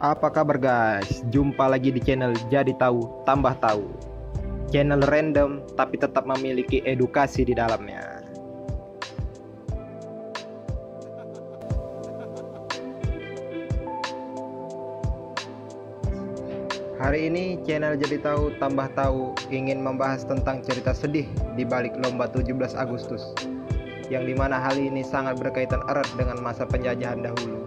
Apa kabar guys? Jumpa lagi di channel Jadi Tahu Tambah Tahu. Channel random tapi tetap memiliki edukasi di dalamnya. Hari ini channel Jadi Tahu Tambah Tahu ingin membahas tentang cerita sedih di balik lomba 17 Agustus, yang dimana hal ini sangat berkaitan erat dengan masa penjajahan dahulu.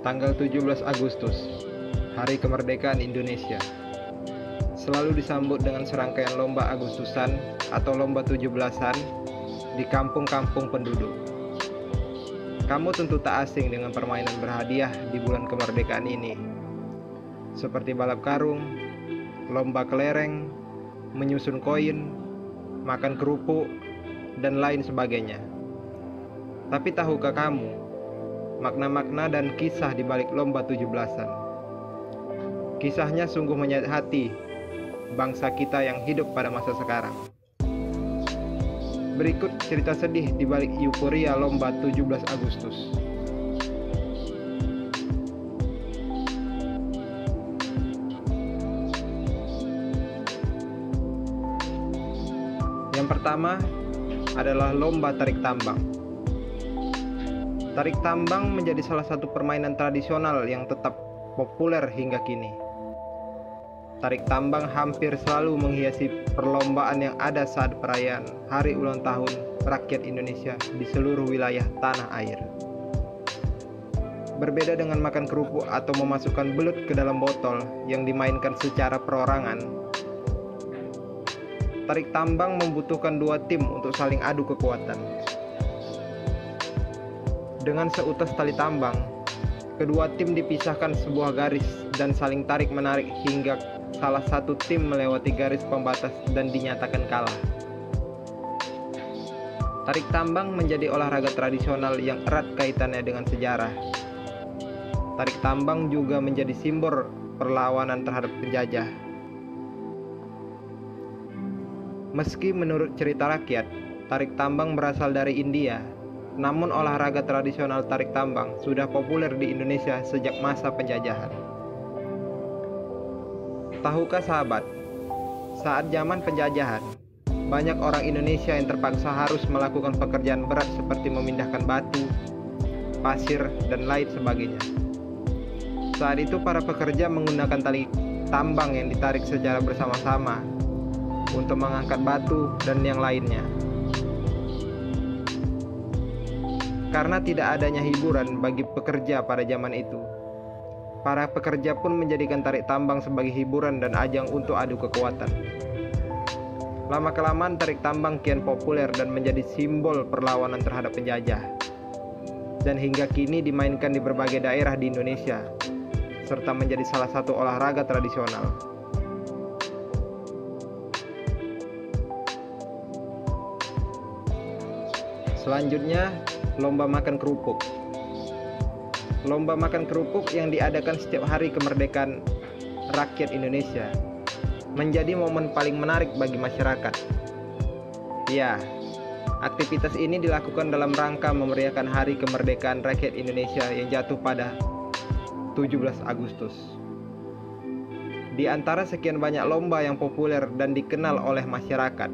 Tanggal 17 Agustus, Hari Kemerdekaan Indonesia, selalu disambut dengan serangkaian lomba Agustusan atau lomba 17-an di kampung-kampung penduduk. Kamu tentu tak asing dengan permainan berhadiah di bulan kemerdekaan ini, seperti balap karung, lomba kelereng, menyusun koin, makan kerupuk, dan lain sebagainya. Tapi tahukah kamu makna-makna dan kisah di balik lomba 17-an? Kisahnya sungguh menyayat hati bangsa kita yang hidup pada masa sekarang. Berikut cerita sedih di balik euforia lomba 17 Agustus. Yang pertama adalah lomba tarik tambang. Tarik tambang menjadi salah satu permainan tradisional yang tetap populer hingga kini. Tarik tambang hampir selalu menghiasi perlombaan yang ada saat perayaan Hari Ulang Tahun Rakyat Indonesia di seluruh wilayah tanah air. Berbeda dengan makan kerupuk atau memasukkan belut ke dalam botol yang dimainkan secara perorangan, tarik tambang membutuhkan dua tim untuk saling adu kekuatan. Dengan seutas tali tambang, kedua tim dipisahkan sebuah garis dan saling tarik-menarik hingga salah satu tim melewati garis pembatas dan dinyatakan kalah. Tarik tambang menjadi olahraga tradisional yang erat kaitannya dengan sejarah. Tarik tambang juga menjadi simbol perlawanan terhadap penjajah. Meski menurut cerita rakyat, tarik tambang berasal dari India, namun olahraga tradisional tarik tambang sudah populer di Indonesia sejak masa penjajahan. Tahukah sahabat, saat zaman penjajahan, banyak orang Indonesia yang terpaksa harus melakukan pekerjaan berat seperti memindahkan batu, pasir, dan lain sebagainya. Saat itu para pekerja menggunakan tali tambang yang ditarik secara bersama-sama untuk mengangkat batu dan yang lainnya. Karena tidak adanya hiburan bagi pekerja pada zaman itu, para pekerja pun menjadikan tarik tambang sebagai hiburan dan ajang untuk adu kekuatan. Lama-kelamaan tarik tambang kian populer dan menjadi simbol perlawanan terhadap penjajah, dan hingga kini dimainkan di berbagai daerah di Indonesia, serta menjadi salah satu olahraga tradisional. Selanjutnya, lomba makan kerupuk. Lomba makan kerupuk yang diadakan setiap hari kemerdekaan rakyat Indonesia menjadi momen paling menarik bagi masyarakat. Ya, aktivitas ini dilakukan dalam rangka memeriahkan Hari Kemerdekaan Rakyat Indonesia yang jatuh pada 17 Agustus. Di antara sekian banyak lomba yang populer dan dikenal oleh masyarakat,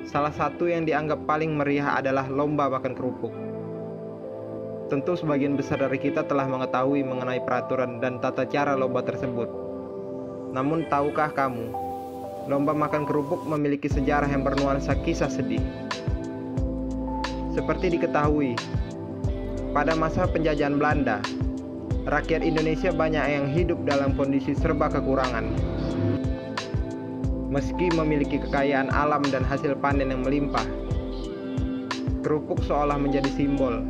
salah satu yang dianggap paling meriah adalah lomba makan kerupuk. Tentu sebagian besar dari kita telah mengetahui mengenai peraturan dan tata cara lomba tersebut. Namun tahukah kamu, lomba makan kerupuk memiliki sejarah yang bernuansa kisah sedih. Seperti diketahui, pada masa penjajahan Belanda, rakyat Indonesia banyak yang hidup dalam kondisi serba kekurangan. Meski memiliki kekayaan alam dan hasil panen yang melimpah, kerupuk seolah menjadi simbol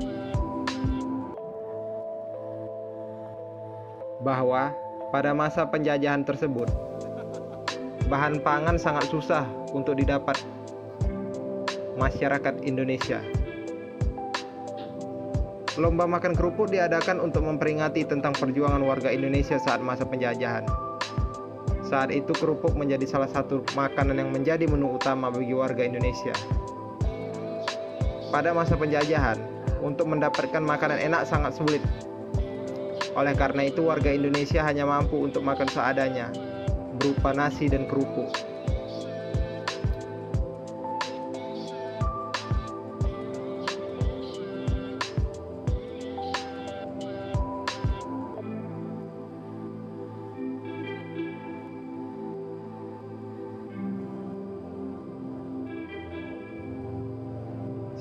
bahwa pada masa penjajahan tersebut, bahan pangan sangat susah untuk didapat masyarakat Indonesia. Lomba makan kerupuk diadakan untuk memperingati tentang perjuangan warga Indonesia saat masa penjajahan. Saat itu kerupuk menjadi salah satu makanan yang menjadi menu utama bagi warga Indonesia. Pada masa penjajahan, untuk mendapatkan makanan enak sangat sulit. Oleh karena itu warga Indonesia hanya mampu untuk makan seadanya, berupa nasi dan kerupuk.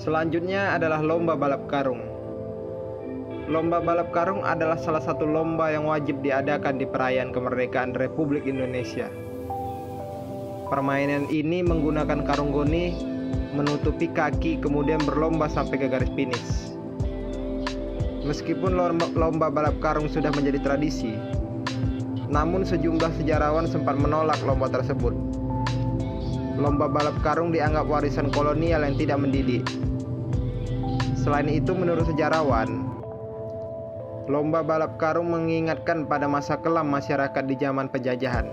Selanjutnya adalah lomba balap karung. Lomba balap karung adalah salah satu lomba yang wajib diadakan di perayaan kemerdekaan Republik Indonesia. Permainan ini menggunakan karung goni menutupi kaki kemudian berlomba sampai ke garis finish. Meskipun lomba balap karung sudah menjadi tradisi, namun sejumlah sejarawan sempat menolak lomba tersebut. Lomba balap karung dianggap warisan kolonial yang tidak mendidik. Selain itu, menurut sejarawan, lomba balap karung mengingatkan pada masa kelam masyarakat di zaman penjajahan.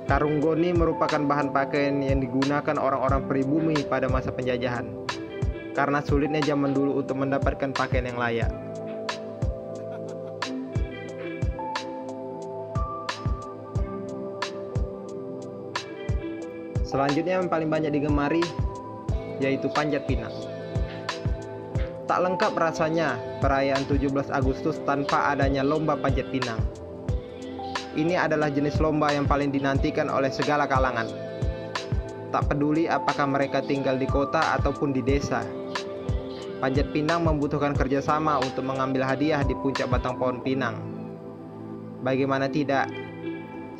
Karung goni merupakan bahan pakaian yang digunakan orang-orang pribumi pada masa penjajahan, karena sulitnya zaman dulu untuk mendapatkan pakaian yang layak. Selanjutnya yang paling banyak digemari yaitu panjat pinang. Tak lengkap rasanya perayaan 17 Agustus tanpa adanya lomba panjat pinang. Ini adalah jenis lomba yang paling dinantikan oleh segala kalangan. Tak peduli apakah mereka tinggal di kota ataupun di desa. Panjat pinang membutuhkan kerjasama untuk mengambil hadiah di puncak batang pohon pinang. Bagaimana tidak?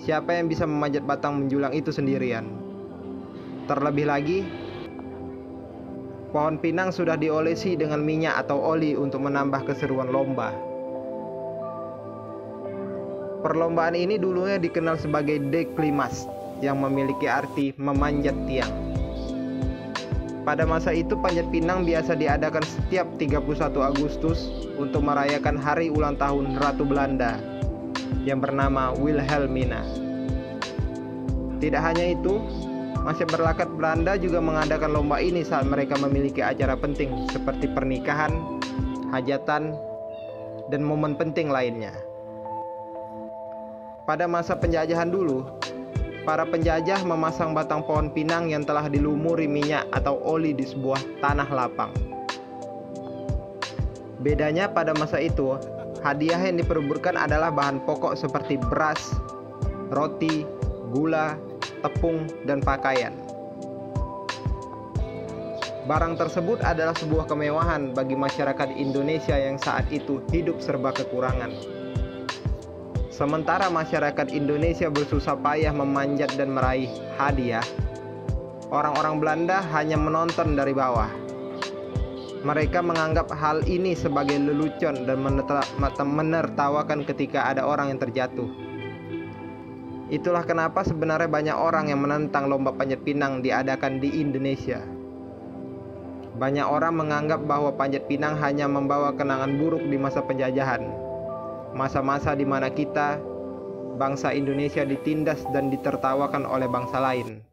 Siapa yang bisa memanjat batang menjulang itu sendirian? Terlebih lagi, pohon pinang sudah diolesi dengan minyak atau oli untuk menambah keseruan lomba. Perlombaan ini dulunya dikenal sebagai deklimas, yang memiliki arti memanjat tiang. Pada masa itu panjat pinang biasa diadakan setiap 31 Agustus untuk merayakan hari ulang tahun Ratu Belanda yang bernama Wilhelmina. Tidak hanya itu, masyarakat berlakat Belanda juga mengadakan lomba ini saat mereka memiliki acara penting seperti pernikahan, hajatan, dan momen penting lainnya. Pada masa penjajahan dulu, para penjajah memasang batang pohon pinang yang telah dilumuri minyak atau oli di sebuah tanah lapang. Bedanya pada masa itu, hadiah yang diperebutkan adalah bahan pokok seperti beras, roti, gula, tepung, dan pakaian. Barang tersebut adalah sebuah kemewahan bagi masyarakat Indonesia yang saat itu hidup serba kekurangan. Sementara masyarakat Indonesia bersusah payah memanjat dan meraih hadiah, orang-orang Belanda hanya menonton dari bawah. Mereka menganggap hal ini sebagai lelucon dan menertawakan ketika ada orang yang terjatuh. Itulah kenapa sebenarnya banyak orang yang menentang lomba panjat pinang diadakan di Indonesia. Banyak orang menganggap bahwa panjat pinang hanya membawa kenangan buruk di masa penjajahan, masa-masa di mana kita, bangsa Indonesia, ditindas dan ditertawakan oleh bangsa lain.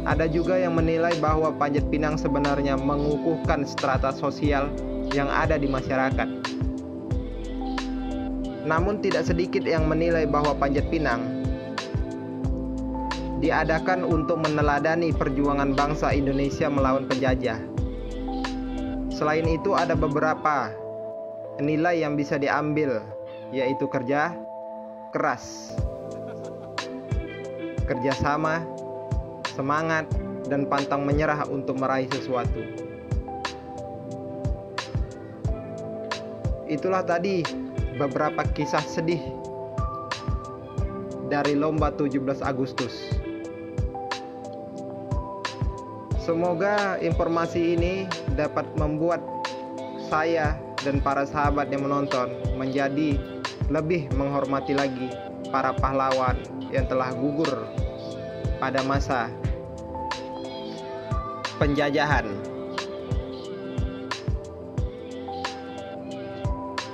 Ada juga yang menilai bahwa panjat pinang sebenarnya mengukuhkan strata sosial yang ada di masyarakat. Namun tidak sedikit yang menilai bahwa panjat pinang diadakan untuk meneladani perjuangan bangsa Indonesia melawan penjajah. Selain itu, ada beberapa nilai yang bisa diambil, yaitu kerja keras, kerjasama, semangat, dan pantang menyerah untuk meraih sesuatu. Itulah tadi beberapa kisah sedih dari lomba 17 Agustus. Semoga informasi ini dapat membuat saya dan para sahabat yang menonton menjadi lebih menghormati lagi para pahlawan yang telah gugur pada masa penjajahan.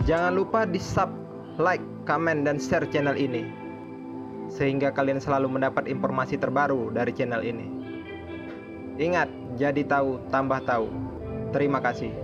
Jangan lupa di sub, like, komen, dan share channel ini. sehingga kalian selalu mendapat informasi terbaru dari channel ini. Ingat, jadi tahu tambah tahu. Terima kasih.